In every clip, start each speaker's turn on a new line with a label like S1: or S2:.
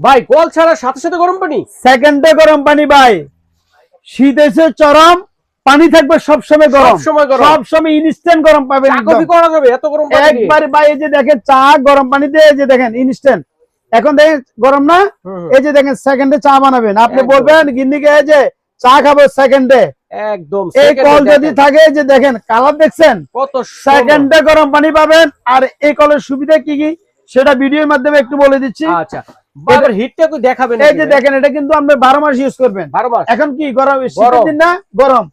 S1: ভাই কল ছাড়া সাথে সাথে গরম পানি,
S2: সেকেন্ডে গরম পানি ভাই। শীত এসে চরম, পানি থাকবে সবসময় গরম, সবসময় ইনস্ট্যান্ট গরম পাবেন।
S1: কফি করা যাবে এত গরম পানি
S2: একবার ভাই। এই যে দেখেন চা গরম পানি দিয়ে, এই যে দেখেন ইনস্ট্যান্ট। এখন দেখেন গরম না, এই যে দেখেন সেকেন্ডে চা বানাবেন। আপনি বলবেন গিন্নিকে এই যে চা খাবো সেকেন্ডে,
S1: একদম।
S2: এই কল যদি থাকে, যে দেখেন কালার দেখছেন
S1: কত,
S2: সেকেন্ডে গরম পানি পাবেন। আর এই কলের সুবিধা কি কি সেটা ভিডিওর মাধ্যমে একটু বলে দিচ্ছি।
S1: আচ্ছা, এবার হিটটা কি দেখাবেন?
S2: এই যে দেখেন, এটা কিন্তু আপনি 12 মাস ইউজ করবেন।
S1: 12 মাস।
S2: এখন কি গরম, শীতের দিন না গরম,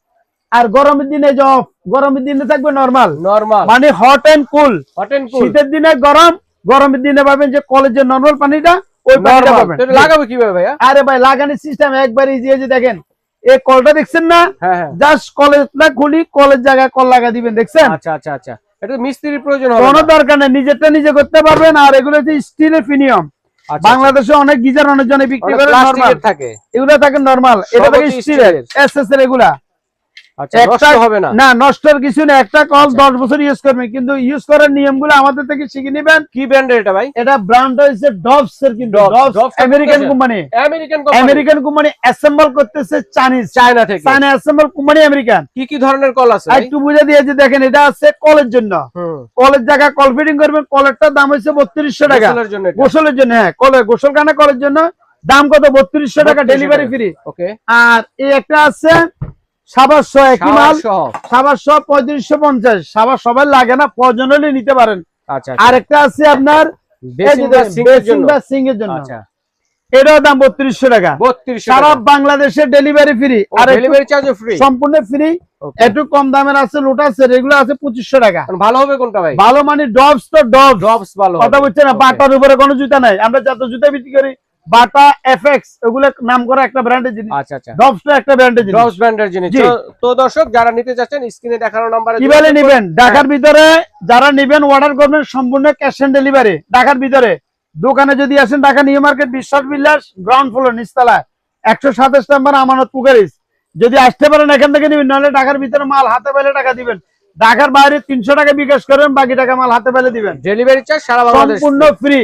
S2: আর গরমের দিনে যে অফ, গরমের দিনে থাকবে নরমাল, মানে হট এন্ড কুল। শীতের দিনে গরম, গরমের দিনে পাবেন যে কলেজের নরমাল পানিটা, ওই পানিটা পাবেন।
S1: এটা লাগাবে কিভাবে ভাইয়া?
S2: আরে ভাই লাগানোর সিস্টেম একবার ইজি। এই যে দেখেন এই কলটা দেখছেন না, জাস্ট কলেজটা খুলি, কলেজ জায়গায় কল লাগা দিবেন, দেখছেন?
S1: আচ্ছা আচ্ছা আচ্ছা, এটা মিস্ত্রির প্রয়োজন হবে না,
S2: কোনো দরকার নেই, নিজেরটা নিজে করতে পারবেন। আর এগুলো হচ্ছে স্টিলের ফিনিয়ম। বাংলাদেশে অনেক গিজার অনেক জনে বিক্রি করে, নরমাল থাকে, এগুলা থাকে নরমাল, এটা থাকে স্টিলের এসএস এর। এগুলা
S1: নষ্ট হবে না,
S2: না নষ্টের কিছু না। একটা কল 10 বছর ইউজ করবেন, কিন্তু ইউজ করার নিয়মগুলো আমাদের থেকে শিখে নেবেন।
S1: কি ব্র্যান্ডের এটা ভাই?
S2: এটা ব্র্যান্ড হচ্ছে ডভস এর, কিন্তু ডভস American company. American company assemble করতেছে চায়না থেকে। China assemble company American.
S1: কি কি ধরনের কল আছে
S2: একটু বুঝে দিয়ে, যে দেখেন এটা আছে কলের জন্য, কলের জায়গা কল ফিটিং করবেন। কলেরটার দাম হচ্ছে 3200 টাকা গোসলের জন্য। হ্যাঁ, গোসলখানা কলের জন্য দাম কত? 3200 টাকা, ডেলিভারি ফ্রি।
S1: ওকে।
S2: আর এই একটা আছে সাবাস সহ, একই মাল, সাবাস সহ 3550। সাবাস সবাই লাগে না, প্রয়োজন হলে নিতে পারেন। আর একটা আছে আপনার সিঙ্ক এর জন্য, এটার দাম 3200 টাকা। সারা বাংলাদেশে ডেলিভারি ফ্রি, আর ডেলিভারি চার্জ ফ্রি, সম্পূর্ণ ফ্রি। একটু কম দামের আছে লোটাস, এগুলো আছে 2500 টাকা।
S1: ভালো হবে কোনটা ভাই?
S2: ভালো মানে ডভস। তো ডভস ভালো, কথা বুঝছেন না? বাটার উপরে কোনো জুতা নাই। আমরা যত জুতা বিক্রি করি বাটা, এফএক্স, ওগুলো নাম করা একটা ব্র্যান্ডের জিনিস।
S1: আচ্ছা আচ্ছা,
S2: ডভসটা একটা ব্র্যান্ডের জিনিস,
S1: ডভস ব্র্যান্ডের জিনিস। তো দর্শক যারা নিতে যাচ্ছেন স্ক্রিনে দেখানো নম্বরে
S2: কিভাবে নেবেন, ঢাকার ভিতরে যারা নেবেন অর্ডার করবেন সম্পূর্ণ ক্যাশ অন ডেলিভারি। ঢাকার ভিতরে দোকানে যদি আসেন, ঢাকা নিউ মার্কেট বিশ্বাস বিলাস গ্রাউন্ড ফ্লোর নিচতলা 127 নম্বর আমানত পুকুরিস। যদি আসতে পারেন এখান থেকে নেবেন, নাহলে ঢাকার ভিতরে মাল হাতে পেলে টাকা দিবেন। ঢাকার বাইরে 300 টাকা বিকাশ করবেন, বাকি টাকা মাল হাতে পেলে দিবেন।
S1: ডেলিভারি চার্জ সারা বাংলাদেশ
S2: সম্পূর্ণ ফ্রি।